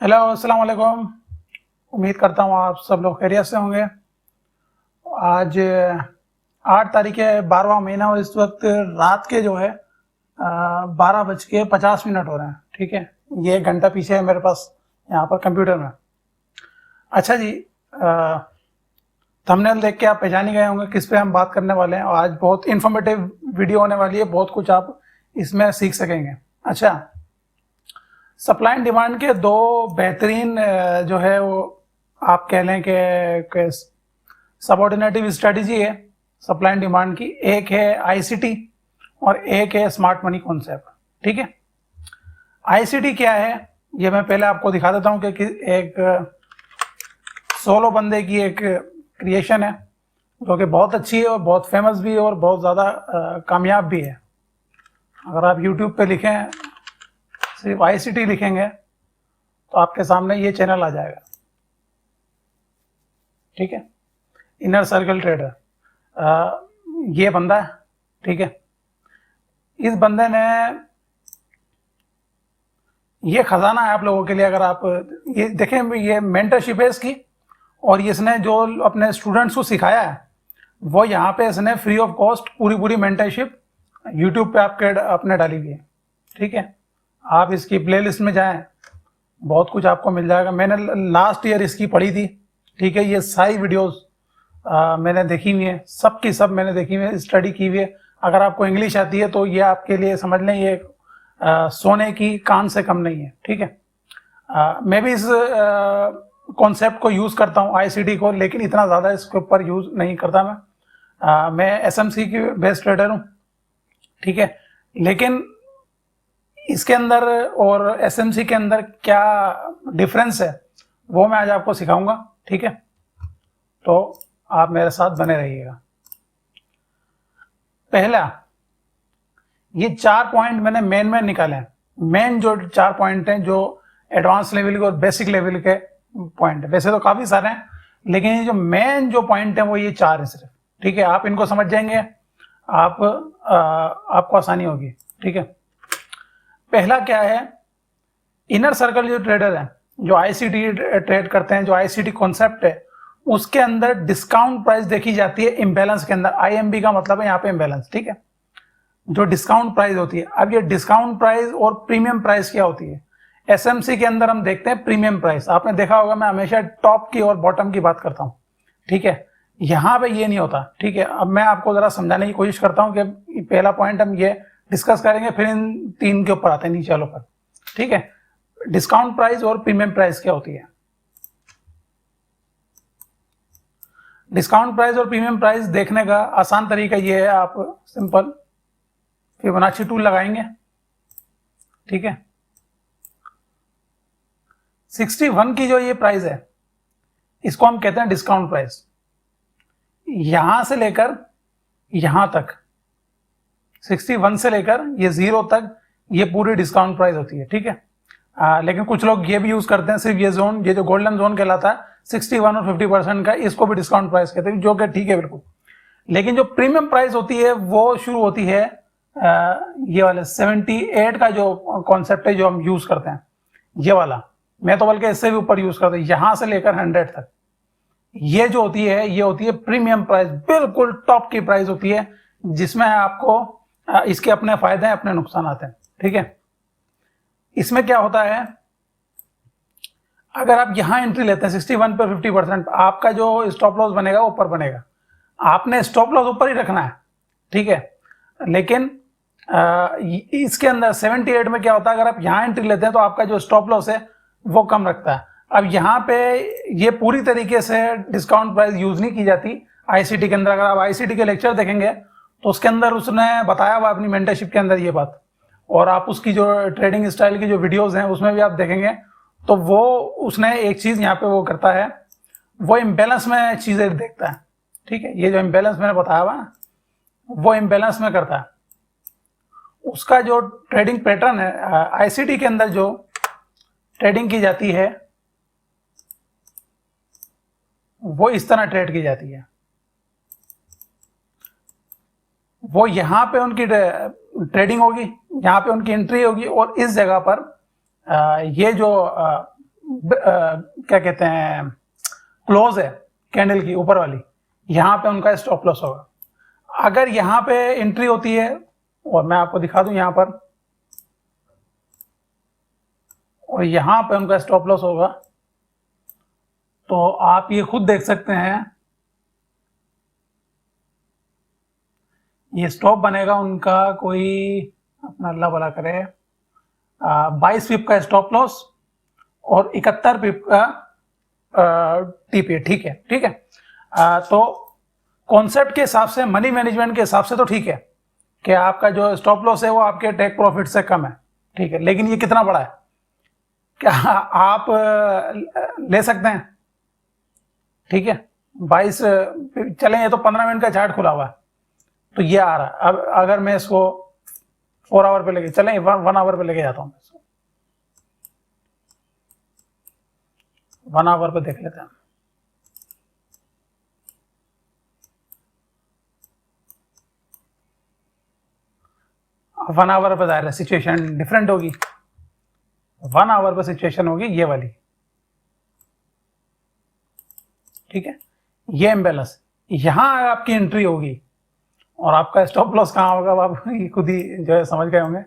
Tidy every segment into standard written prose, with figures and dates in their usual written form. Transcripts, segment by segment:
Hello, अस्सलाम वालेकुम। उम्मीद करता हूँ आप सब लोग खैरियत से होंगे। आज 8 तारीख है, 12वां महीना, और इस वक्त रात के जो है 12:50 हो रहे हैं। ठीक है, ये 1 घंटा पीछे है मेरे पास यहाँ पर कंप्यूटर में। अच्छा जी, थंबनेल देख के आप पहचान ही गए होंगे किस पे हम बात करने वाले हैं, और आज बहुत इन्फॉर्मेटिव वीडियो होने वाली है। बहुत कुछ आप इसमें सीख सकेंगे। अच्छा, सप्लाई एंड डिमांड के दो बेहतरीन जो है वो आप कह लें कि सबऑर्डिनेटिव स्ट्रेटजी है सप्लाई एंड डिमांड की। एक है आईसीटी और एक है स्मार्ट मनी कॉन्सेप्ट। ठीक है, आईसीटी क्या है ये मैं पहले आपको दिखा देता हूँ कि एक सोलो बंदे की एक क्रिएशन है जो कि बहुत अच्छी है और बहुत फेमस भी है और बहुत ज़्यादा कामयाब भी है। अगर आप यूट्यूब पे लिखें, सिर्फ आईसीटी लिखेंगे तो आपके सामने ये चैनल आ जाएगा। ठीक है, इनर सर्कल ट्रेडर, ये बंदा है। ठीक है, इस बंदे ने, ये खजाना है आप लोगों के लिए। अगर आप ये देखें, ये मेंटरशिप है इसकी, और इसने जो अपने स्टूडेंट्स को सिखाया है वो यहाँ पे इसने फ्री ऑफ कॉस्ट पूरी मेंटरशिप यूट्यूब पे आपके अपने डाली हुई है। ठीक है, आप इसकी प्लेलिस्ट में जाएं, बहुत कुछ आपको मिल जाएगा। मैंने लास्ट ईयर इसकी पढ़ी थी। ठीक है, ये सारी वीडियोस मैंने देखी हुई है, सब की सब मैंने देखी हुई है, स्टडी की हुई है। अगर आपको इंग्लिश आती है तो ये आपके लिए समझ लें ये सोने की कान से कम नहीं है। ठीक है, मैं भी इस कॉन्सेप्ट को यूज़ करता हूँ, आईसीटी को, लेकिन इतना ज़्यादा इसके ऊपर यूज़ नहीं करता मैं एसएमसी की बेस्ट ट्रेडर हूँ। ठीक है, लेकिन इसके अंदर और एसएमसी के अंदर क्या डिफरेंस है वो मैं आज आपको सिखाऊंगा। ठीक है, तो आप मेरे साथ बने रहिएगा। पहला, ये 4 पॉइंट मैंने मेन में निकाले हैं। मेन जो 4 पॉइंट हैं जो एडवांस लेवल के और बेसिक लेवल के पॉइंट है, वैसे तो काफ़ी सारे हैं, लेकिन ये जो मेन जो पॉइंट है वो ये 4 है सिर्फ। ठीक है, आप इनको समझ जाएंगे, आपको आसानी होगी। ठीक है, पहला क्या है, इनर सर्कल जो ट्रेडर है, जो आईसीटी ट्रेड करते हैं, जो आईसीटी कॉन्सेप्ट है, उसके अंदर डिस्काउंट प्राइस देखी जाती है इम्बैलेंस के अंदर। आईएमबी का मतलब है यहाँ पे इम्बैलेंस। ठीक है, जो डिस्काउंट प्राइस होती है। अब ये डिस्काउंट प्राइस और प्रीमियम प्राइस क्या होती है? एसएमसी के अंदर हम देखते हैं प्रीमियम प्राइस। आपने देखा होगा मैं हमेशा टॉप की और बॉटम की बात करता हूँ। ठीक है, यहाँ पे ये नहीं होता। ठीक है, अब मैं आपको जरा समझाने की कोशिश करता हूँ कि पहला पॉइंट हम ये डिस्कस करेंगे, फिर इन 3 के ऊपर आते हैं, नीचे वालों पर। ठीक है, डिस्काउंट प्राइस और प्रीमियम प्राइस क्या होती है? डिस्काउंट प्राइस और प्रीमियम प्राइस देखने का आसान तरीका ये है, आप सिंपल फिबोनाची टूल लगाएंगे। ठीक है, 61 की जो ये प्राइस है इसको हम कहते हैं डिस्काउंट प्राइस। यहां से लेकर यहां तक, 61 से लेकर ये 0 तक, ये पूरी डिस्काउंट प्राइस होती है। ठीक है, लेकिन कुछ लोग ये भी यूज करते हैं, सिर्फ ये जोन, ये जो गोल्डन जोन कहलाता है 61 और 50% का, इसको भी डिस्काउंट प्राइस कहते हैं, जो कि ठीक है बिल्कुल। लेकिन जो प्रीमियम प्राइस होती है वो शुरू होती है ये वाले 78 का जो कॉन्सेप्ट है जो हम यूज करते हैं, ये वाला। मैं तो बल्कि इससे भी ऊपर यूज करता हूँ, यहां से लेकर 100 तक। ये जो होती है ये होती है प्रीमियम प्राइस, बिल्कुल टॉप की प्राइस होती है, जिसमें आपको इसके अपने फायदे हैं, अपने नुकसान आते हैं। ठीक है, इसमें क्या होता है, अगर आप यहां एंट्री लेते हैं 61 पर 50%, आपका जो स्टॉप लॉस बनेगा ऊपर बनेगा। आपने स्टॉप लॉस ऊपर ही रखना है। ठीक है, लेकिन इसके अंदर 78 में क्या होता है, अगर आप यहां एंट्री लेते हैं तो आपका जो स्टॉप लॉस है वो कम रखता है। अब यहाँ पे ये पूरी तरीके से डिस्काउंट प्राइस यूज नहीं की जाती आईसीटी के अंदर। अगर आप आईसीटी के लेक्चर देखेंगे तो उसके अंदर उसने बताया हुआ अपनी मेंटरशिप के अंदर ये बात, और आप उसकी जो ट्रेडिंग स्टाइल की जो वीडियोस हैं उसमें भी आप देखेंगे तो वो उसने एक चीज यहाँ पे वो करता है, वो इम्बैलेंस में चीजें देखता है। ठीक है, ये जो इम्बैलेंस मैंने बताया हुआ ना, वो इम्बैलेंस में करता है। उसका जो ट्रेडिंग पैटर्न है, आईसीटी के अंदर जो ट्रेडिंग की जाती है वो इस तरह ट्रेड की जाती है। वो यहाँ पे उनकी ट्रेडिंग होगी, यहाँ पे उनकी एंट्री होगी, और इस जगह पर ये जो क्या कहते हैं, क्लोज है कैंडल की ऊपर वाली, यहाँ पे उनका स्टॉप लॉस होगा। अगर यहाँ पे एंट्री होती है, और मैं आपको दिखा दूं यहाँ पर, और यहाँ पे उनका स्टॉप लॉस होगा, तो आप ये खुद देख सकते हैं, ये स्टॉप बनेगा उनका कोई, अपना अल्लाह भला करे, 22 पिप का स्टॉप लॉस और 71 पिप का टीपी। ठीक है, ठीक है। तो कॉन्सेप्ट के हिसाब से, मनी मैनेजमेंट के हिसाब से तो ठीक है कि आपका जो स्टॉप लॉस है वो आपके टेक प्रॉफिट से कम है, ठीक है, लेकिन ये कितना बड़ा है, क्या आप ले सकते हैं? ठीक है, 22 चलें, ये तो 15 मिनट का चार्ट खुला हुआ है, तो ये आ रहा है। अब अगर मैं इसको 4 आवर पे लेके चलें, 1 आवर पे लेके जाता हूँ, 1 आवर पे देख लेते हैं। वन आवर पर जाहिर है सिचुएशन डिफरेंट होगी। 1 आवर पर सिचुएशन होगी ये वाली, ठीक है, ये इम्बैलेंस, यहां आपकी एंट्री होगी और आपका स्टॉप लॉस कहां होगा, आप खुद ही जो है समझ गए होंगे।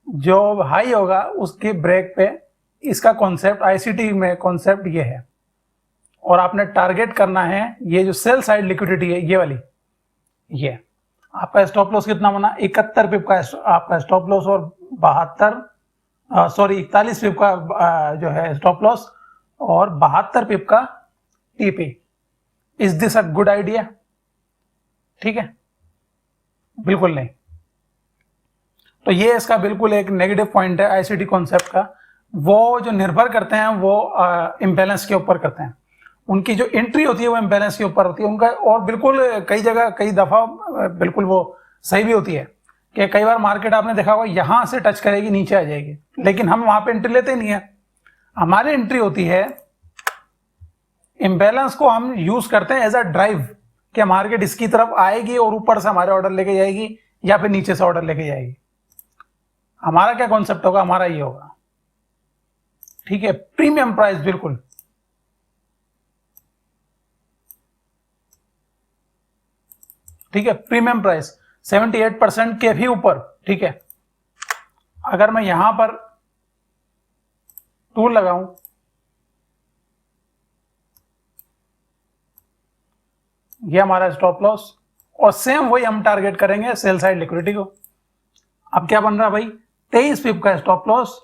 जो हाई होगा उसके ब्रेक पे, इसका कॉन्सेप्ट आईसीटी में कॉन्सेप्ट ये है, और आपने टारगेट करना है ये जो सेल साइड लिक्विडिटी है, ये वाली, ये आपका स्टॉप लॉस कितना बना, 71 पिप का आपका स्टॉप लॉस, और 41 पिप का जो है स्टॉप लॉस, और 72 पिप का TP. Is this a good idea? ठीक है, बिल्कुल नहीं। तो ये इसका बिल्कुल एक नेगेटिव पॉइंट है आईसीटी कॉन्सेप्ट का। वो जो निर्भर करते हैं वो इम्बैलेंस के ऊपर करते हैं, उनकी जो एंट्री होती है वो इम्बैलेंस के ऊपर होती है उनका, और बिल्कुल कई जगह कई दफ़ा बिल्कुल वो सही भी होती है कि कई बार मार्केट आपने देखा होगा यहाँ से टच करेगी नीचे आ जाएगी, लेकिन हम वहाँ पे एंट्री लेते ही नहीं है। हमारी एंट्री होती है, इम्बैलेंस को हम यूज़ करते हैं एज अ ड्राइव, कि मार्केट इसकी तरफ आएगी और ऊपर से हमारे ऑर्डर लेके जाएगी या फिर नीचे से ऑर्डर लेके जाएगी। हमारा क्या कॉन्सेप्ट होगा, हमारा ये होगा, ठीक है, प्रीमियम प्राइस, बिल्कुल ठीक है, प्रीमियम प्राइस 78% के भी ऊपर, ठीक है। अगर मैं यहां पर टूल लगाऊं, ये हमारा स्टॉप लॉस, और सेम वही हम टारगेट करेंगे सेल साइड लिक्विडिटी को। अब क्या बन रहा है भाई, 23 पिप का स्टॉप लॉस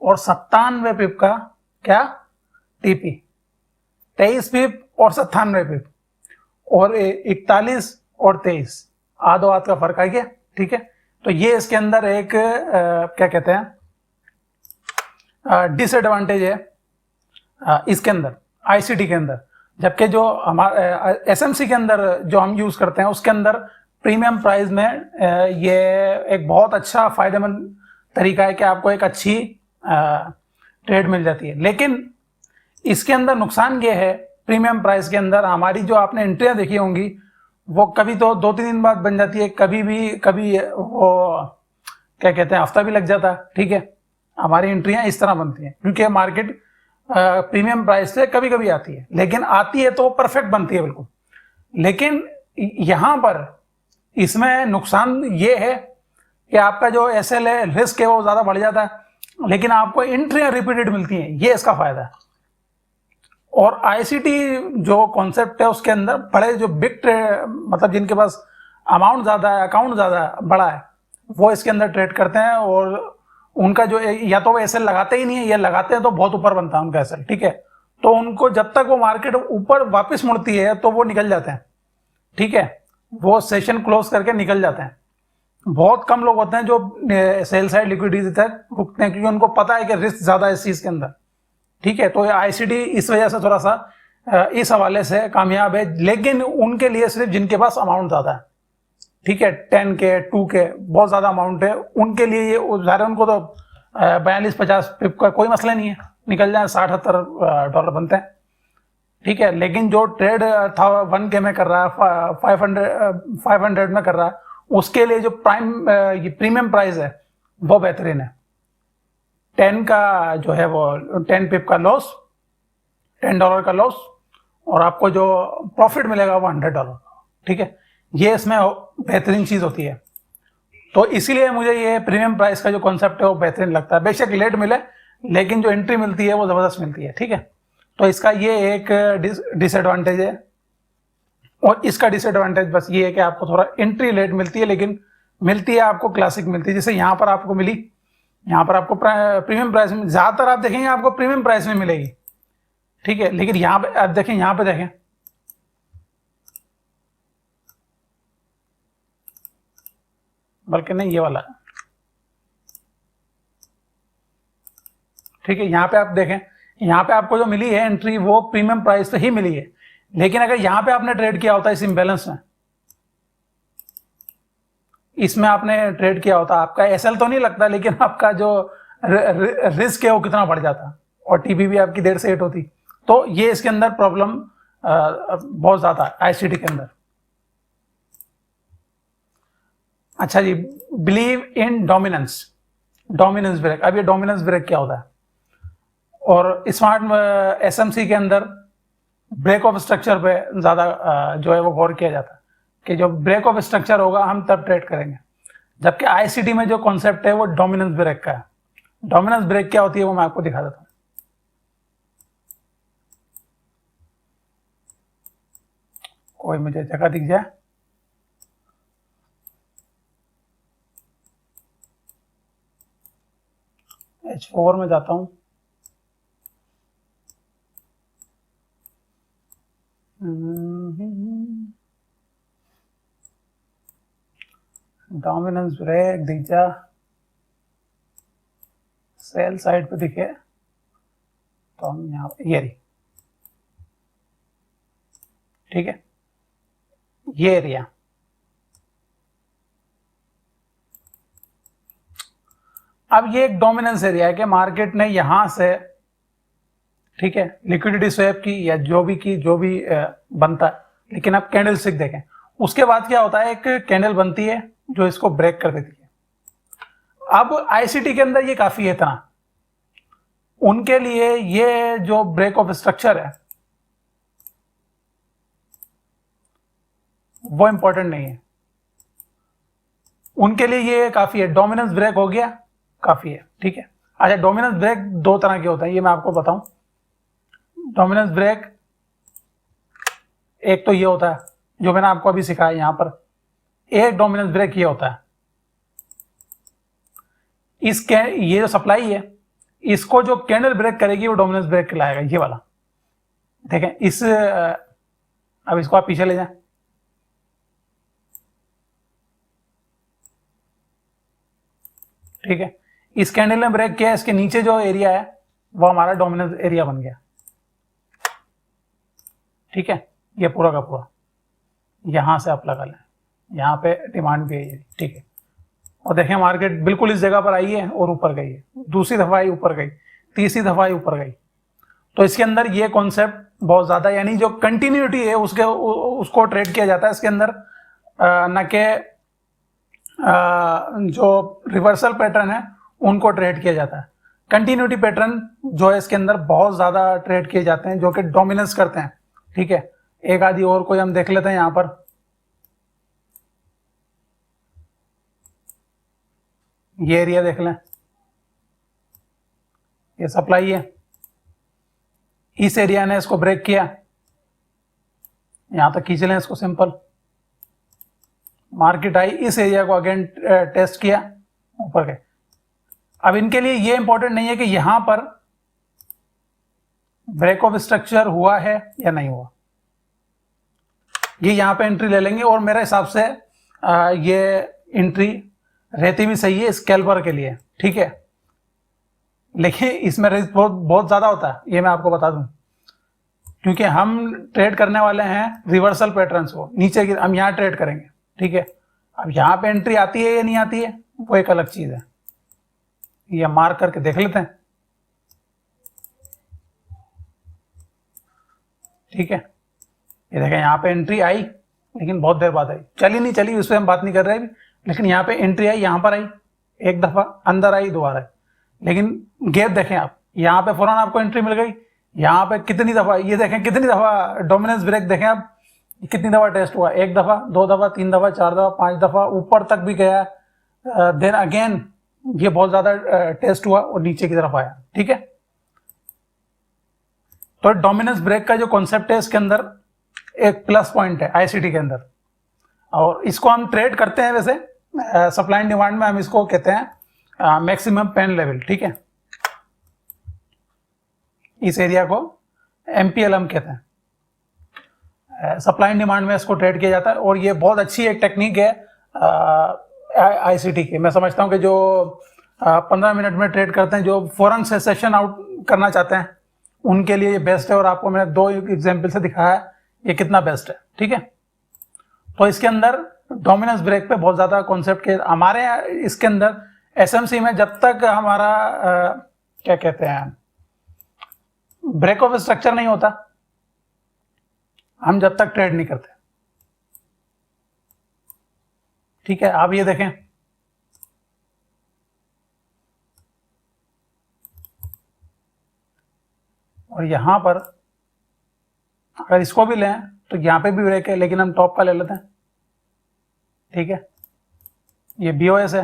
और 97 पिप का क्या टीपी, 23 पिप और 97 पिप, और 41 और 23, आधो हाथ का फर्क आ गया, ठीक है। तो ये इसके अंदर एक क्या कहते हैं डिसएडवांटेज है इसके अंदर, आईसीटी के अंदर, जबकि जो हमारा एसएमसी के अंदर जो हम यूज करते हैं उसके अंदर प्रीमियम प्राइस में ये एक बहुत अच्छा फायदेमंद तरीका है कि आपको एक अच्छी ट्रेड मिल जाती है। लेकिन इसके अंदर नुकसान ये है, प्रीमियम प्राइस के अंदर हमारी जो आपने एंट्रियां देखी होंगी वो कभी तो 2-3 दिन बाद बन जाती है, कभी वो क्या कहते हैं हफ्ता भी लग जाता है, ठीक है। हमारी एंट्रियां इस तरह बनती हैं क्योंकि मार्केट प्रीमियम प्राइस से कभी कभी आती है, लेकिन आती है तो परफेक्ट बनती है बिल्कुल। लेकिन यहां पर इसमें नुकसान ये है कि आपका जो एसएल है, रिस्क है, वो ज्यादा बढ़ जाता है, लेकिन आपको एंट्रियां रिपीटेड मिलती हैं, ये इसका फायदा है। और आईसीटी जो कॉन्सेप्ट है उसके अंदर बड़े जो बिग मतलब जिनके पास अमाउंट ज्यादा है, अकाउंट ज्यादा बड़ा है, वो इसके अंदर ट्रेड करते हैं, और उनका जो या तो वो एसएल लगाते ही नहीं है, या लगाते हैं तो बहुत ऊपर बनता है उनका एसएल, ठीक है। तो उनको जब तक वो मार्केट ऊपर वापस मुड़ती है तो वो निकल जाते हैं, ठीक है, वो सेशन क्लोज करके निकल जाते हैं। बहुत कम लोग होते हैं जो सेल साइड लिक्विडिटी तक रुकते हैं, क्योंकि उनको पता है कि रिस्क ज्यादा है इस चीज के अंदर, ठीक है। तो आईसीटी इस वजह से थोड़ा सा इस हवाले से कामयाब है, लेकिन उनके लिए सिर्फ जिनके पास अमाउंट ज्यादा है, ठीक है, 10 के 2 के बहुत ज्यादा अमाउंट है, उनके लिए ये ज़ाहिर, उनको तो 42-50 पिप का कोई मसला नहीं है, निकल जाए, $60-70 बनते हैं, ठीक है। लेकिन जो ट्रेड था 1K में कर रहा है, 500 में कर रहा है, उसके लिए जो प्रीमियम प्राइस है वो बेहतरीन है, 10 का जो है वो 10 पिप का लॉस, $10 का लॉस, और आपको जो प्रॉफिट मिलेगा वो $100। ठीक है, ये इसमें बेहतरीन चीज़ होती है। तो इसीलिए मुझे ये प्रीमियम प्राइस का जो कॉन्सेप्ट है वो बेहतरीन लगता है। बेशक लेट मिले, लेकिन जो एंट्री मिलती है वो ज़बरदस्त मिलती है। ठीक है, तो इसका ये एक डिसएडवांटेज है। और इसका डिसएडवांटेज बस ये है कि आपको थोड़ा एंट्री लेट मिलती है, लेकिन मिलती है आपको क्लासिक मिलती है। जैसे यहाँ पर आपको मिली, यहाँ पर आपको प्रीमियम प्राइस में, ज़्यादातर आप देखेंगे आपको प्रीमियम प्राइस में मिलेगी। ठीक है, लेकिन यहाँ पे आप देखें, यहाँ पे देखें, बल्कि नहीं, ये वाला। ठीक है, यहाँ पे आप देखें, यहाँ पे आपको जो मिली है एंट्री वो प्रीमियम प्राइस पे ही मिली है। लेकिन अगर यहाँ पे आपने ट्रेड किया होता इस इम्बैलेंस में, इसमें आपने ट्रेड किया होता, आपका एसएल तो नहीं लगता, लेकिन आपका जो रिस्क है वो कितना बढ़ जाता, और टीपी भी आपकी देर से हिट होती। तो ये इसके अंदर प्रॉब्लम बहुत ज्यादा है आईसीटी के अंदर। अच्छा जी, believe in dominance, dominance break. अब ये डोमिनेंस ब्रेक क्या होता है? और स्मार्ट एसएमसी के अंदर ब्रेक ऑफ स्ट्रक्चर पे ज़्यादा जो है वो गौर किया जाता है कि जो ब्रेक ऑफ स्ट्रक्चर होगा हम तब ट्रेड करेंगे। जबकि आईसीटी में जो कॉन्सेप्ट है वो डोमिनेंस ब्रेक का है। डोमिनेंस ब्रेक क्या होती है वो मैं आपको दिखा देता हूँ। कोई मुझे जगह दिख जाए। H4 में जाता हूँ। डोमिनेंस ब्रेक दिख जा, सेल साइड पे दिखे तो हम यहाँ, ये रही। ठीक है, ये एरिया, अब ये एक डोमिनेंस एरिया है कि मार्केट ने यहां से, ठीक है, लिक्विडिटी स्वैप की या जो भी बनता है। लेकिन अब कैंडल स्टिक देखें, उसके बाद क्या होता है, एक कैंडल बनती है जो इसको ब्रेक कर देती है। अब आईसीटी के अंदर ये काफी है इतना, उनके लिए ये जो ब्रेक ऑफ स्ट्रक्चर है वो इंपॉर्टेंट नहीं है, उनके लिए ये काफी है। डोमिनेंस ब्रेक हो गया, काफी है। ठीक है, अच्छा, डोमिनेंस ब्रेक दो तरह के होते हैं, ये मैं आपको बताऊं। डोमिनेंस ब्रेक एक तो ये होता है जो मैंने आपको अभी सिखाया यहां पर, एक डोमिनेंस ब्रेक ये होता है, इसके ये जो सप्लाई है इसको जो कैंडल ब्रेक करेगी वो डोमिनेंस ब्रेक कहलाएगा, ये वाला। देखें इस, अब इसको आप पीछे ले जाएं, ठीक है, इस कैंडल ने ब्रेक किया, इसके नीचे जो एरिया है वो हमारा डोमिनेंस एरिया बन गया। ठीक है, ये पूरा का पूरा यहां से आप लगा लें, यहाँ पे डिमांड भी है। ठीक है, और देखें मार्केट बिल्कुल इस जगह पर आई है और ऊपर गई है, दूसरी दफा आई ऊपर गई, तीसरी दफा आई ऊपर गई। तो इसके अंदर ये कॉन्सेप्ट बहुत ज्यादा, यानी जो कंटिन्यूटी है उसको ट्रेड किया जाता है इसके अंदर, न कि जो रिवर्सल पैटर्न है उनको ट्रेड किया जाता है। कंटिन्यूटी पैटर्न जो है इसके अंदर बहुत ज्यादा ट्रेड किए जाते हैं, जो कि डोमिनेंस करते हैं। ठीक है, एक आदि और कोई हम देख लेते हैं, यहां पर ये एरिया देख लें, ये सप्लाई है, इस एरिया ने इसको ब्रेक किया, यहां तक खींच लें इसको सिंपल। मार्केट आई, इस एरिया को अगेन टेस्ट किया, ऊपर गए। अब इनके लिए ये इंपॉर्टेंट नहीं है कि यहां पर ब्रेक ऑफ स्ट्रक्चर हुआ है या नहीं हुआ, ये यहां पे एंट्री ले लेंगे। और मेरे हिसाब से ये एंट्री रहती भी सही है स्कैल्पर के लिए। ठीक है, लेकिन इसमें रिस्क बहुत ज्यादा होता है, ये मैं आपको बता दूं, क्योंकि हम ट्रेड करने वाले हैं रिवर्सल पैटर्न्स को, नीचे की हम यहां ट्रेड करेंगे। ठीक है, अब यहां पे एंट्री आती है या नहीं आती है वो एक अलग चीज है, ये मार्क करके देख लेते हैं। ठीक है, ये देखें यहाँ पे एंट्री आई, लेकिन बहुत देर बाद आई, चली नहीं चली उस पर हम बात नहीं कर रहे, लेकिन यहाँ पे एंट्री आई, यहाँ पर आई, एक दफा अंदर आई, दोबारा आई, लेकिन गैप देखें आप, यहाँ पे फौरन आपको एंट्री मिल गई, यहाँ पे कितनी दफ़ा, ये देखें कितनी दफ़ा डोमिनेंस ब्रेक देखें आप, कितनी दफ़ा टेस्ट हुआ, 1 दफ़ा, 2 दफ़ा, 3 दफ़ा, 4 दफ़ा, 5 दफ़ा, ऊपर तक भी गया, देन अगेन ये बहुत ज़्यादा टेस्ट हुआ और नीचे की तरफ आया। ठीक है, तो डोमिनेंस ब्रेक का जो कॉन्सेप्ट है इसके अंदर एक प्लस पॉइंट है आईसीटी के अंदर, और इसको हम ट्रेड करते हैं वैसे सप्लाई एंड डिमांड में, हम इसको कहते हैं मैक्सिमम पेन लेवल। ठीक है, इस एरिया को एमपीएल हम कहते हैं, सप्लाई एंड डिमांड में इसको ट्रेड किया जाता है, और ये बहुत अच्छी एक टेक्निक है आईसीटी की। मैं समझता हूँ कि जो 15 मिनट में ट्रेड करते हैं, जो फौरन से सेशन आउट करना चाहते हैं, उनके लिए ये बेस्ट है, और आपको मैंने 2 एग्जाम्पल से दिखाया है ये कितना बेस्ट है। ठीक है, तो इसके अंदर डोमिनेंस ब्रेक पे बहुत ज़्यादा कॉन्सेप्ट के हमारे इसके अंदर एसएमसी में जब तक हमारा क्या कहते हैं ब्रेक ऑफ स्ट्रक्चर नहीं होता, हम जब तक ट्रेड नहीं करते। ठीक है, आप ये देखें, और यहां पर अगर इसको भी लें तो यहां पे भी ब्रेक है, लेकिन हम टॉप का ले लेते हैं। ठीक है, ये बीओएस है,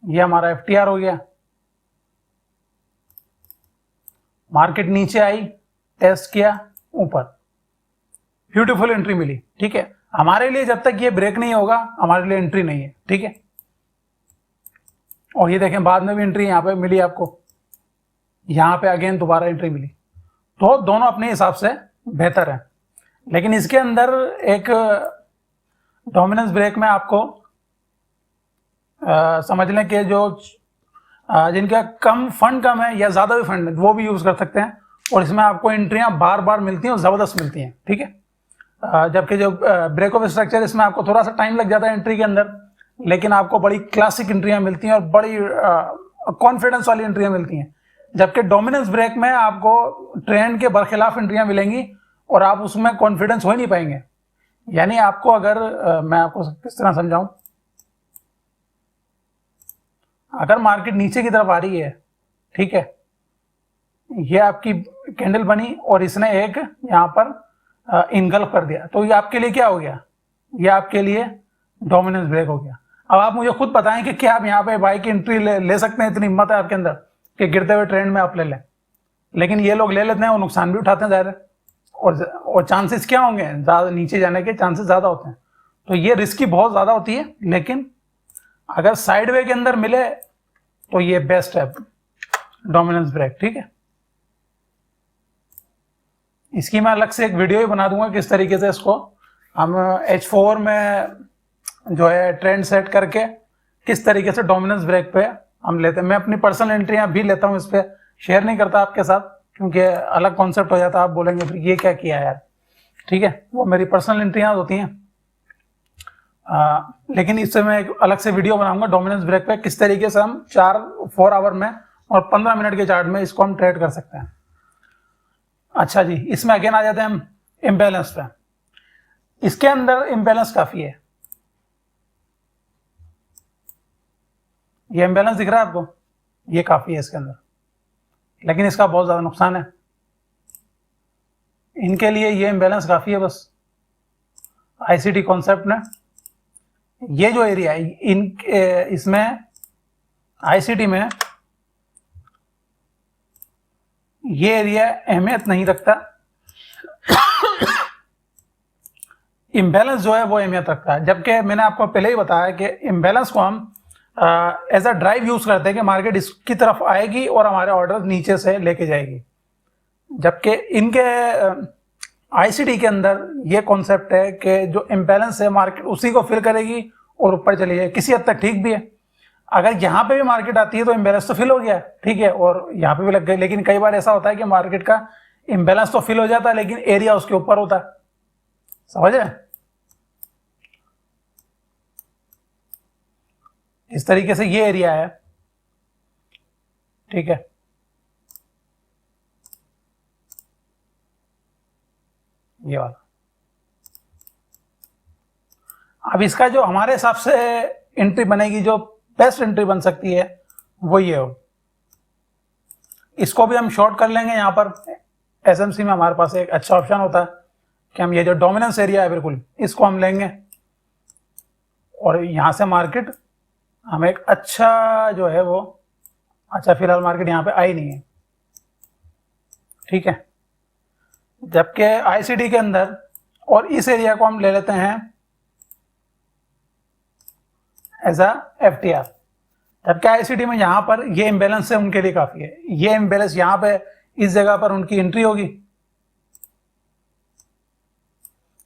ये हमारा एफटीआर हो गया, मार्केट नीचे आई, टेस्ट किया, ऊपर, ब्यूटीफुल एंट्री मिली। ठीक है, हमारे लिए जब तक ये ब्रेक नहीं होगा हमारे लिए एंट्री नहीं है। ठीक है, और ये देखें बाद में भी एंट्री यहां पे मिली आपको, यहां पे अगेन दोबारा एंट्री मिली, तो दोनों अपने हिसाब से बेहतर है। लेकिन इसके अंदर एक डोमिनेंस ब्रेक में आपको समझ लें कि जो जिनका फंड कम है या ज़्यादा भी फंड है वो भी यूज़ कर सकते हैं, और इसमें आपको एंट्रियां बार बार मिलती हैं और ज़बरदस्त मिलती हैं। ठीक है, जबकि जो ब्रेक ऑफ स्ट्रक्चर इसमें आपको थोड़ा सा टाइम लग जाता है एंट्री के अंदर, लेकिन आपको बड़ी क्लासिक एंट्रियां मिलती हैं और बड़ी कॉन्फिडेंस वाली एंट्रियां मिलती हैं। जबकि डोमिनेंस ब्रेक में आपको ट्रेंड के बरखिलाफ एंट्रियां मिलेंगी और आप उसमें कॉन्फिडेंस हो ही नहीं पाएंगे। यानी आपको अगर मैं आपको किस तरह समझाऊं, अगर मार्केट नीचे की तरफ आ रही है, ठीक है, ये आपकी कैंडल बनी और इसने एक यहां पर इनगल्फ कर दिया, तो ये आपके लिए क्या हो गया, ये आपके लिए डोमिनेंस ब्रेक हो गया। अब आप मुझे खुद बताएं कि क्या आप यहाँ पे बाई की एंट्री ले सकते हैं, इतनी हिम्मत है आपके अंदर कि गिरते हुए ट्रेंड में आप ले लें। लेकिन ये लोग ले लेते हैं और नुकसान भी उठाते हैं ज़ाहिर है, और चांसेस क्या होंगे, ज़्यादा नीचे जाने के चांसेस ज़्यादा होते हैं। तो ये रिस्की बहुत ज़्यादा होती है, लेकिन अगर साइड वे के अंदर मिले तो ये बेस्ट है डोमिनेंस ब्रेक। ठीक है, इसकी मैं अलग से एक वीडियो ही बना दूंगा किस तरीके से इसको हम H4 में जो है ट्रेंड सेट करके किस तरीके से डोमिनेंस ब्रेक पे हम लेते हैं। मैं अपनी पर्सनल एंट्रियां भी लेता हूं, इस पर शेयर नहीं करता आपके साथ क्योंकि अलग कॉन्सेप्ट हो जाता है, आप बोलेंगे फिर ये क्या किया यार। ठीक है, वो मेरी पर्सनल एंट्रियां होती हैं, लेकिन इससे मैं एक अलग से वीडियो बनाऊंगा डोमिनेंस ब्रेक पे किस तरीके से हम 4 आवर में और 15 मिनट के चार्ट में इसको हम ट्रेड कर सकते हैं। अच्छा जी, इसमें अगेन आ जाते हैं हम इम्बैलेंस पे। इसके अंदर इम्बैलेंस काफी है, ये इम्बैलेंस दिख रहा है आपको, ये काफी है इसके अंदर, लेकिन इसका बहुत ज्यादा नुकसान है। इनके लिए ये इम्बैलेंस काफी है, बस आईसीटी कॉन्सेप्ट में ये जो एरिया है इसमें आईसीटी में ये एरिया अहमियत नहीं रखता, इम्बैलेंस जो है वो अहमियत रखता है। जबकि मैंने आपको पहले ही बताया कि इम्बैलेंस को हम एज अ ड्राइव यूज करते हैं कि मार्केट इसकी तरफ आएगी और हमारे ऑर्डर नीचे से लेके जाएगी। जबकि इनके आईसीटी के अंदर ये कॉन्सेप्ट है कि जो इम्बैलेंस है मार्केट उसी को फिल करेगी और ऊपर चली जाएगी। किसी हद तक ठीक भी है, अगर यहाँ पे भी मार्केट आती है तो इम्बैलेंस तो फिल हो गया, ठीक है, और यहाँ पे भी लग गई। लेकिन कई बार ऐसा होता है कि मार्केट का इम्बैलेंस तो फिल हो जाता है लेकिन एरिया उसके ऊपर होता है, समझ रहे? इस तरीके से ये एरिया है, ठीक है, ये वाला। अब इसका जो हमारे हिसाब से एंट्री बनेगी, जो बेस्ट एंट्री बन सकती है, वो ये हो, इसको भी हम शॉर्ट कर लेंगे। यहाँ पर एसएमसी में हमारे पास एक अच्छा ऑप्शन होता है कि हम ये जो डोमिनेंस एरिया है बिल्कुल इसको हम लेंगे और यहाँ से मार्केट हमें एक अच्छा जो है वो, अच्छा फिलहाल मार्केट यहाँ पे आई नहीं है, ठीक है। जबकि आईसीडी के अंदर और इस एरिया को हम ले लेते हैं एज अ एफटीआर, जबकि आईसीडी में यहाँ पर ये इम्बेलेंस है उनके लिए काफी है। ये इम्बेलेंस यहाँ पे इस जगह पर उनकी एंट्री होगी,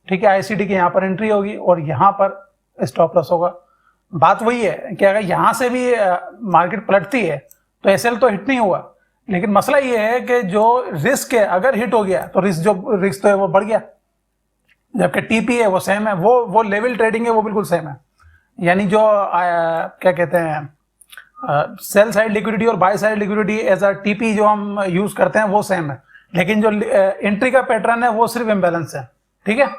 ठीक है। आईसीडी की यहाँ पर एंट्री होगी और यहाँ पर स्टॉप लॉस होगा। बात वही है कि अगर यहाँ से भी मार्केट पलटती है तो एसएल तो हिट नहीं हुआ, लेकिन मसला ये है कि जो रिस्क है अगर हिट हो गया तो रिस्क तो है वो बढ़ गया, जबकि टीपी है वो सेम है, वो लेवल ट्रेडिंग है वो बिल्कुल सेम है। यानी जो क्या कहते हैं सेल साइड लिक्विडिटी और buy side liquidity as a TP जो हम यूज करते हैं वो सेम है, लेकिन जो एंट्री का पैटर्न है वो सिर्फ इम्बैलेंस है, ठीक है।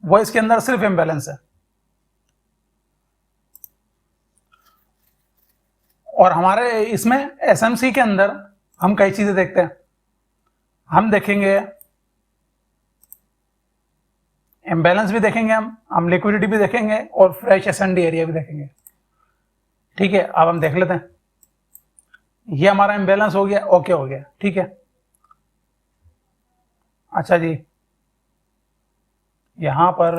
वो इसके अंदर सिर्फ इम्बैलेंस है। और हमारे इसमें एसएमसी के अंदर हम कई चीजें देखते हैं। हम देखेंगे इम्बैलेंस भी देखेंगे, हम लिक्विडिटी भी देखेंगे और फ्रेश एसएनडी एरिया भी देखेंगे, ठीक है। अब हम देख लेते हैं, ये हमारा इम्बैलेंस हो गया, ओके हो गया, ठीक है। अच्छा जी, यहां पर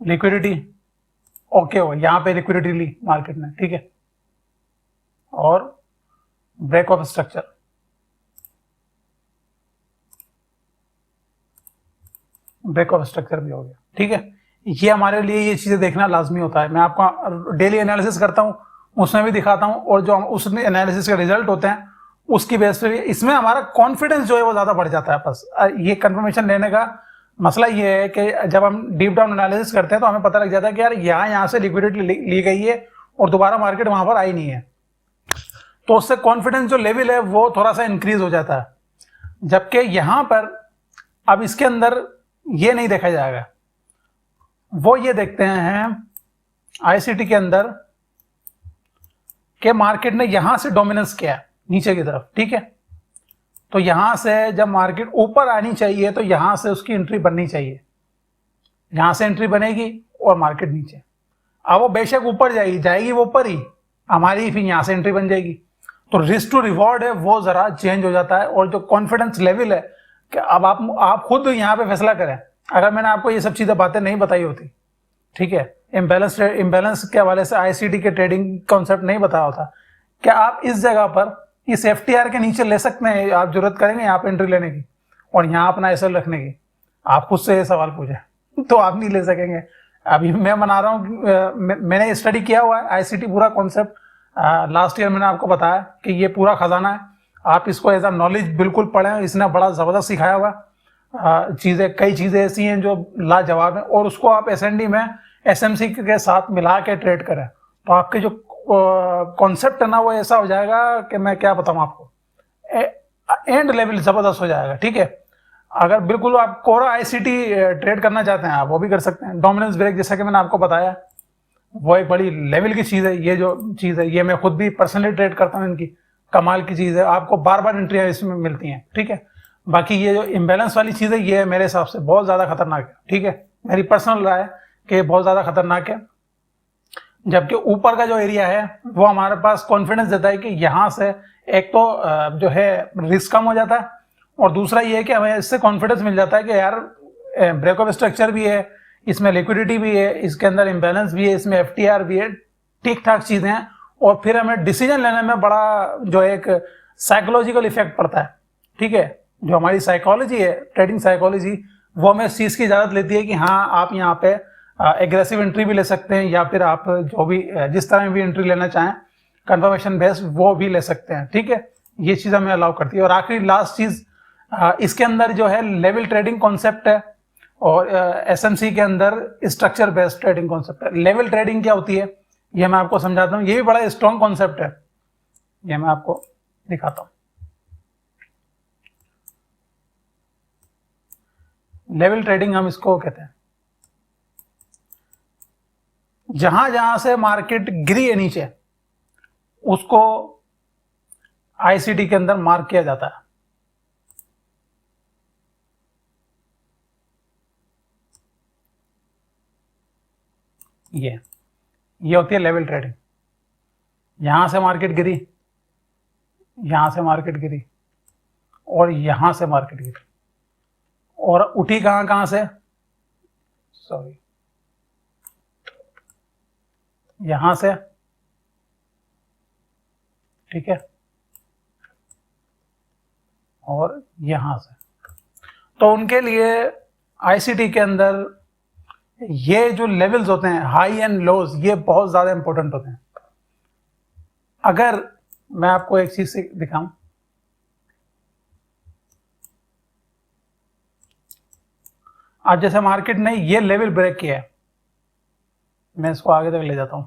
लिक्विडिटी ओके हो, यहां पे लिक्विडिटी ली मार्केट ने, ठीक है। और break of structure, break of structure भी हो गया, ठीक है। ये हमारे लिए ये चीजें देखना लाजमी होता है। मैं आपको डेली एनालिसिस करता हूं, उसमें भी दिखाता हूं, और जो उस एनालिसिस के रिजल्ट होते हैं उसकी बेस पे भी इसमें हमारा कॉन्फिडेंस जो है वो ज्यादा बढ़ जाता है। बस ये कंफर्मेशन लेने का मसला ये है कि जब हम डीप डाउन एनालिसिस करते हैं तो हमें पता लग जाता है कि यार यहाँ से लिक्विडिटी ली गई है और दोबारा मार्केट वहां पर आई नहीं है, तो उससे कॉन्फिडेंस जो लेवल है वो थोड़ा सा इंक्रीज हो जाता है। जबकि यहां पर अब इसके अंदर ये नहीं देखा जाएगा, वो ये देखते हैं आईसीटी के अंदर कि मार्केट ने यहां से डोमिनेंस किया नीचे की तरफ, ठीक है। तो यहां से जब मार्केट ऊपर आनी चाहिए तो यहां से उसकी एंट्री बननी चाहिए, यहां से एंट्री बनेगी और मार्केट नीचे। अब वो बेशक ऊपर जाएगी वो ऊपर ही, हमारी फिर यहां से एंट्री बन जाएगी। तो रिस्क टू रिवॉर्ड है वो जरा चेंज हो जाता है, और जो कॉन्फिडेंस लेवल है कि अब आप खुद यहाँ पे फैसला करें। अगर मैंने आपको ये सब चीजें बातें नहीं बताई होती, ठीक है, इम्बैलेंस के हवाले से आईसीटी के ट्रेडिंग कॉन्सेप्ट नहीं बताया होता, क्या आप इस जगह पर इस एफटीआर के नीचे ले सकते हैं? आप जरूरत करेंगे यहाँ पे एंट्री लेने की और यहाँ अपना एसएल रखने की? आप खुद से ये सवाल पूछे तो आप नहीं ले सकेंगे। अभी मैं बना रहा हूँ, मैंने स्टडी किया हुआ है आईसीटी पूरा कॉन्सेप्ट, लास्ट ईयर मैंने आपको बताया कि ये पूरा खजाना है, आप इसको एज अ नॉलेज बिल्कुल पढ़ें। इसने बड़ा ज़बरदस्त सिखाया हुआ चीज़ें, कई चीज़ें ऐसी हैं जो लाजवाब हैं, और उसको आप एसएनडी में एसएमसी के साथ मिला के ट्रेड करें तो आपके जो कॉन्सेप्ट है ना वो ऐसा हो जाएगा कि मैं क्या बताऊँ आपको, एंड लेवल ज़बरदस्त हो जाएगा, ठीक है। अगर बिल्कुल आप कोरा आईसीटी ट्रेड करना चाहते हैं आप वो भी कर सकते हैं। डोमिनेंस ब्रेक जैसा कि मैंने आपको बताया वो एक बड़ी लेवल की चीज़ है। ये जो चीज़ है ये मैं खुद भी पर्सनली ट्रेड करता हूँ, इनकी कमाल की चीज़ है, आपको बार बार एंट्रियाँ इसमें मिलती हैं, ठीक है। बाकी ये जो इम्बैलेंस वाली चीज़ है ये मेरे हिसाब से बहुत ज़्यादा खतरनाक है, ठीक है, मेरी पर्सनल राय है कि बहुत ज़्यादा खतरनाक है। जबकि ऊपर का जो एरिया है वो हमारे पास कॉन्फिडेंस देता है कि यहाँ से एक तो जो है रिस्क कम हो जाता है, और दूसरा ये है कि हमें इससे कॉन्फिडेंस मिल जाता है कि यार ब्रेक ऑफ स्ट्रक्चर भी है, इसमें लिक्विडिटी भी है, इसके अंदर इम्बैलेंस भी है, इसमें एफटीआर भी है, ठीक ठाक चीज़ें हैं। और फिर हमें डिसीजन लेने में बड़ा जो एक साइकोलॉजिकल इफेक्ट पड़ता है, ठीक है। जो हमारी साइकोलॉजी है, ट्रेडिंग साइकोलॉजी, वो हमें इस चीज़ की इजाज़त लेती है कि हाँ आप यहाँ पे एग्रेसिव एंट्री भी ले सकते हैं, या फिर आप जो भी जिस तरह भी एंट्री लेना चाहें कंफर्मेशन बेस्ड वो भी ले सकते हैं, ठीक है। ये चीज़ हमें अलाउ करती है। और आखिरी लास्ट चीज़ इसके अंदर जो है लेवल ट्रेडिंग कॉन्सेप्ट है, और एसएमसी के अंदर स्ट्रक्चर बेस्ड ट्रेडिंग कॉन्सेप्ट है। लेवल ट्रेडिंग क्या होती है ये मैं आपको समझाता हूँ, ये भी बड़ा स्ट्रॉन्ग कॉन्सेप्ट है, ये मैं आपको दिखाता हूँ। लेवल ट्रेडिंग हम इसको कहते हैं, जहां जहां से मार्केट गिरी है नीचे उसको आईसीटी के अंदर मार्क किया जाता है। ये होती है लेवल ट्रेडिंग। यहां से मार्केट गिरी, यहां से मार्केट गिरी, और यहां से मार्केट गिरी, और उठी कहां से, सॉरी, यहां से, ठीक है, और यहां से। तो उनके लिए आईसीटी के अंदर ये जो लेवल्स होते हैं, हाई एंड लोज, ये बहुत ज्यादा इंपॉर्टेंट होते हैं। अगर मैं आपको एक चीज से दिखाऊं, आज जैसे मार्केट ने ये लेवल ब्रेक किया है, मैं इसको आगे तक ले जाता हूं,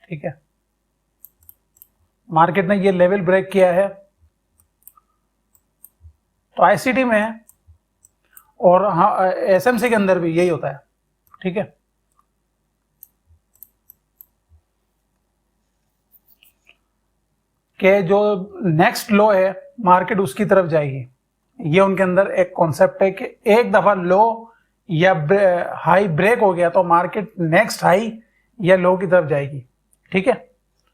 ठीक है, मार्केट ने ये लेवल ब्रेक किया है, तो आईसीटी में और हाँ एसएमसी के अंदर भी यही होता है, ठीक है। कि जो नेक्स्ट लो है मार्केट उसकी तरफ जाएगी। ये उनके अंदर एक कॉन्सेप्ट है कि एक दफा लो या हाई ब्रेक हो गया तो मार्केट नेक्स्ट हाई या लो की तरफ जाएगी, ठीक है।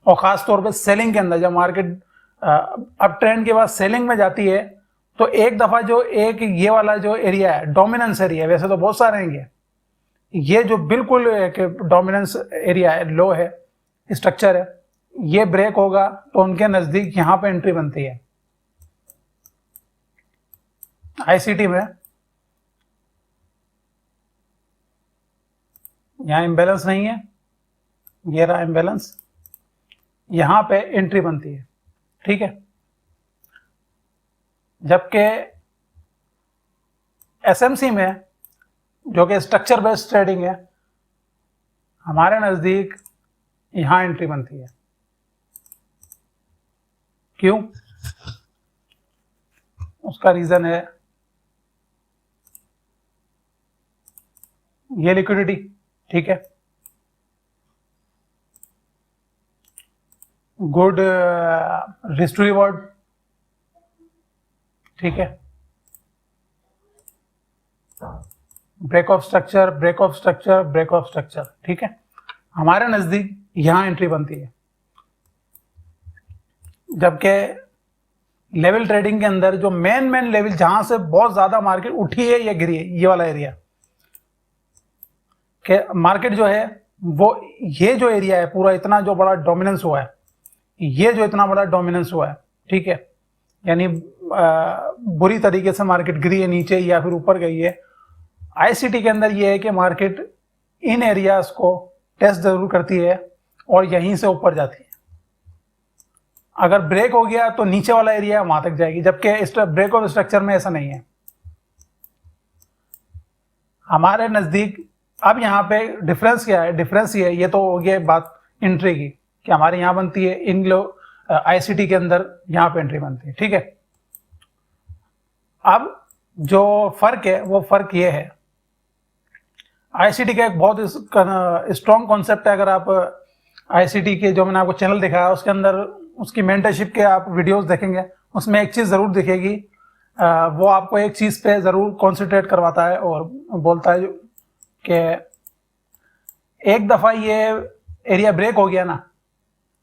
और खास तौर पे सेलिंग के अंदर जब मार्केट अप ट्रेंड के बाद सेलिंग में जाती है तो एक दफा जो एक ये वाला जो एरिया है, डोमिनेंस एरिया, वैसे तो बहुत सारे हैं, ये जो बिल्कुल एक डोमिनेंस एरिया है, लो है, स्ट्रक्चर है, ये ब्रेक होगा तो उनके नजदीक यहां पे एंट्री बनती है। आईसीटी में यहां इंबैलेंस नहीं है, ये रहा इंबैलेंस, यहां पे एंट्री बनती है, ठीक है। जबकि एसएमसी में जो कि स्ट्रक्चर बेस्ड ट्रेडिंग है, हमारे नजदीक यहां एंट्री बनती है। क्यों? उसका रीजन है ये लिक्विडिटी, ठीक है, गुड रिस्क टू रिवॉर्ड, ठीक है, break of structure, break of structure, break of structure, ठीक है। हमारे नजदीक यहां एंट्री बनती है। जबकि लेवल ट्रेडिंग के अंदर जो मेन लेवल जहां से बहुत ज्यादा मार्केट उठी है या गिरी है, ये वाला एरिया, कि मार्केट जो है वो ये जो एरिया है पूरा इतना जो बड़ा डोमिनेंस हुआ है, ये जो इतना बड़ा डोमिनेंस हुआ है, ठीक है, यानी बुरी तरीके से मार्केट गिरी है नीचे या फिर ऊपर गई है। आईसीटी के अंदर ये है कि मार्केट इन एरियाज को टेस्ट जरूर करती है और यहीं से ऊपर जाती है। अगर ब्रेक हो गया तो नीचे वाला एरिया वहां तक जाएगी, जबकि ब्रेक ऑफ स्ट्रक्चर में ऐसा नहीं है। हमारे नजदीक अब यहाँ पे डिफरेंस क्या है? डिफरेंस ये है, ये तो हो गया बात एंट्री की कि हमारे यहाँ बनती है, इन लोग आईसीटी के अंदर यहाँ पे एंट्री बनती है, ठीक है। अब जो फर्क है वो फर्क ये है, आईसीटी का एक बहुत स्ट्रॉन्ग कॉन्सेप्ट है। अगर आप आईसीटी के जो मैंने आपको चैनल दिखाया उसके अंदर उसकी मेंटरशिप के आप वीडियोस देखेंगे, उसमें एक चीज़ ज़रूर दिखेगी, वो आपको एक चीज़ पे ज़रूर कॉन्सेंट्रेट करवाता है और बोलता है कि एक दफ़ा ये एरिया ब्रेक हो गया ना,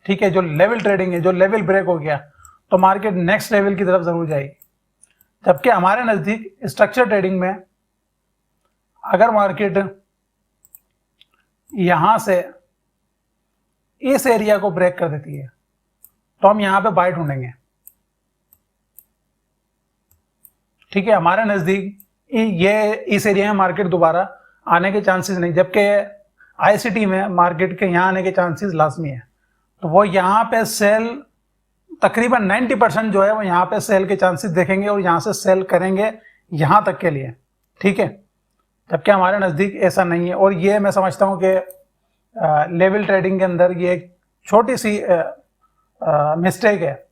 ठीक है, जो लेवल ट्रेडिंग है, जो लेवल ब्रेक हो गया तो मार्केट नेक्स्ट लेवल की तरफ ज़रूर जाएगी। जबकि हमारे नज़दीक स्ट्रक्चर ट्रेडिंग में अगर मार्केट यहां से इस एरिया को ब्रेक कर देती है तो हम यहां पे बाय ढूंढेंगे, ठीक है। हमारे नजदीक ये इस एरिया में मार्केट दोबारा आने के चांसेस नहीं, जबकि आईसीटी में मार्केट के यहां आने के चांसेस लाजमी है। तो वो यहां पे सेल तकरीबन 90% जो है वो यहां पे सेल के चांसेस देखेंगे और यहां से सेल करेंगे यहां तक के लिए, ठीक है। जबकि हमारे नज़दीक ऐसा नहीं है। और ये मैं समझता हूँ कि लेवल ट्रेडिंग के अंदर ये एक छोटी सी मिस्टेक है,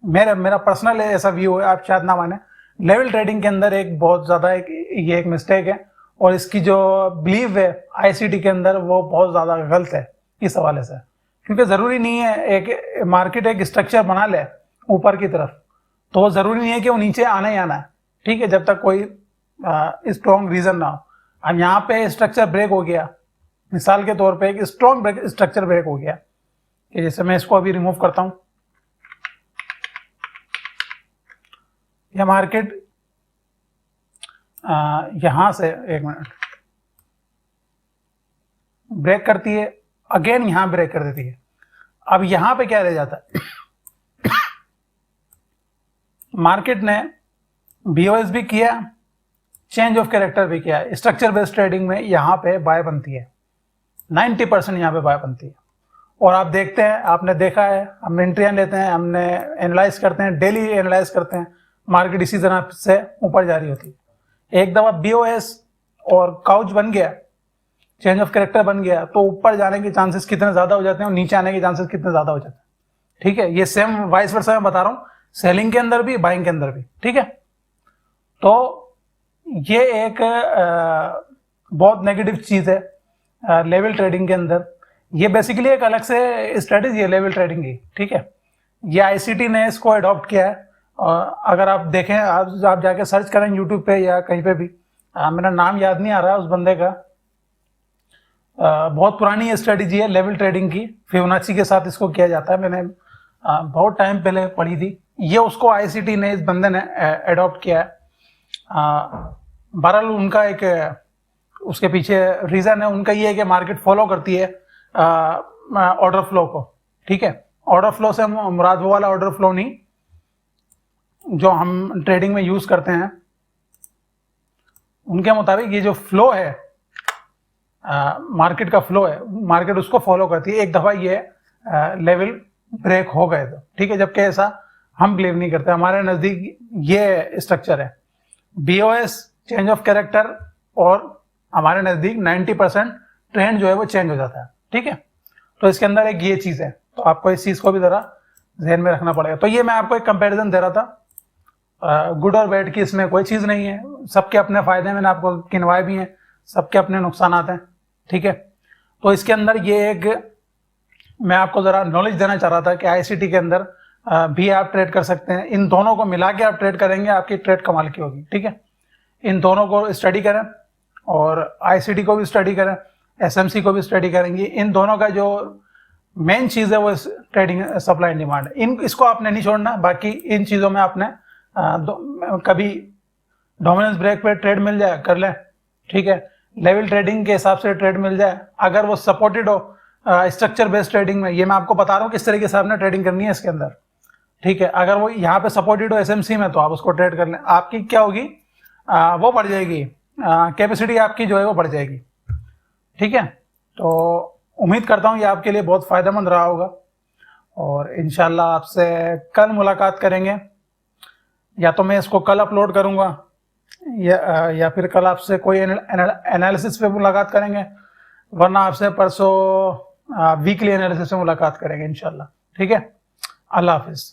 मेरा पर्सनल ऐसा व्यू है, आप शायद ना माने। लेवल ट्रेडिंग के अंदर एक बहुत ज़्यादा ये एक मिस्टेक है और इसकी जो बिलीव है आईसीटी के अंदर वो बहुत ज़्यादा गलत है इस हवाले से, क्योंकि ज़रूरी नहीं है एक मार्केट एक स्ट्रक्चर बना ले ऊपर की तरफ, तो वो ज़रूरी नहीं है कि वो नीचे आना ही आना है, ठीक है, जब तक कोई स्ट्रॉन्ग रीज़न ना हो। अब यहाँ पे स्ट्रक्चर ब्रेक हो गया, मिसाल के तौर पे एक स्ट्रॉन्ग स्ट्रक्चर ब्रेक हो गया, कि जैसे मैं इसको अभी रिमूव करता हूँ, यह मार्केट यहाँ से एक मिनट ब्रेक करती है, अगेन यहाँ ब्रेक कर देती है। अब यहाँ पे क्या रह जाता है, मार्केट ने बीओएस भी किया, चेंज ऑफ कैरेक्टर भी किया। स्ट्रक्चर बेस्ड ट्रेडिंग में यहाँ पे बाय बनती है, 90% यहाँ पे बाय बनती है। और आप देखते हैं, आपने देखा है, हम एंट्रियाँ लेते हैं, हमने एनालाइज करते हैं, डेली एनालाइज करते हैं, मार्केट इसी तरह से ऊपर जा रही होती है। एक दफ़ा बीओएस और काउच बन गया, चेंज ऑफ कैरेक्टर बन गया, तो ऊपर जाने के चांसेस कितने ज़्यादा हो जाते हैं और नीचे आने के चांसेस कितने ज़्यादा हो जाते हैं, ठीक है। ये सेम वाइस वर्सा मैं बता रहा हूँ, सेलिंग के अंदर भी, बाइंग के अंदर भी, ठीक है। तो ये एक बहुत नेगेटिव चीज़ है लेवल ट्रेडिंग के अंदर। ये बेसिकली एक अलग से स्ट्रेटेजी है लेवल ट्रेडिंग की, ठीक है। ये आईसीटी ने इसको अडॉप्ट किया है। अगर आप देखें, आप जाके सर्च करें यूट्यूब पे या कहीं पे भी, मेरा नाम याद नहीं आ रहा उस बंदे का, बहुत पुरानी स्ट्रेटेजी है लेवल ट्रेडिंग की, फिबोनाची के साथ इसको किया जाता है। मैंने बहुत टाइम पहले पढ़ी थी, ये उसको आईसीटी ने, इस बंदे ने अडॉप्ट किया है। बहरहाल उनका एक उसके पीछे रीज़न है, उनका ये है कि मार्केट फॉलो करती है ऑर्डर फ्लो को, ठीक है। ऑर्डर फ्लो से मुराद वो वाला ऑर्डर फ्लो नहीं जो हम ट्रेडिंग में यूज़ करते हैं। उनके मुताबिक ये जो फ्लो है, मार्केट का फ्लो है, मार्केट उसको फॉलो करती है। एक दफ़ा ये लेवल ब्रेक हो गए तो, ठीक है, जबकि ऐसा हम बिलीव नहीं करते। हमारे नज़दीक ये स्ट्रक्चर है, बीओएस, चेंज ऑफ कैरेक्टर, और हमारे नज़दीक 90% ट्रेंड जो है वो चेंज हो जाता है, ठीक है। तो इसके अंदर एक ये चीज़ है, तो आपको इस चीज़ को भी ज़रा जहन में रखना पड़ेगा। तो ये मैं आपको एक कंपैरिजन दे रहा था, गुड और बैड की इसमें कोई चीज़ नहीं है, सबके अपने फ़ायदे, मैंने आपको गिनवाए भी हैं, सबके अपने नुकसानात हैं, ठीक है। तो इसके अंदर ये एक मैं आपको ज़रा नॉलेज देना चाह रहा था कि आईसीटी के अंदर भी आप ट्रेड कर सकते हैं। इन दोनों को मिला के आप ट्रेड करेंगे, आपकी ट्रेड कमाल की होगी, ठीक है। इन दोनों को स्टडी करें और आईसीटी को भी स्टडी करें, एसएमसी को भी स्टडी करेंगे। इन दोनों का जो मेन चीज़ है वो ट्रेडिंग सप्लाई एंड डिमांड, इसको आपने नहीं छोड़ना। बाकी इन चीज़ों में आपने कभी डोमिनेंस ब्रेक पे ट्रेड मिल जाए कर लें, ठीक है। लेवल ट्रेडिंग के हिसाब से ट्रेड मिल जाए, अगर वो सपोर्टेड हो स्ट्रक्चर बेस्ड ट्रेडिंग में, ये मैं आपको बता रहा हूँ किस तरीके से आपने ट्रेडिंग करनी है इसके अंदर, ठीक है। अगर वो यहाँ पे सपोर्टेड हो एसएमसी में, तो आप उसको ट्रेड कर लें, आपकी क्या होगी, वो बढ़ जाएगी, कैपेसिटी आपकी जो है वो बढ़ जाएगी, ठीक है। तो उम्मीद करता हूँ ये आपके लिए बहुत फ़ायदेमंद रहा होगा, और इंशाल्लाह आपसे कल मुलाकात करेंगे। या तो मैं इसको कल अपलोड करूँगा या फिर कल आपसे कोई एनालिसिस पे मुलाकात करेंगे, वरना आपसे परसों वीकली एनालिसिस पे मुलाकात करेंगे इंशाल्लाह, ठीक है। अल्लाह हाफिज़।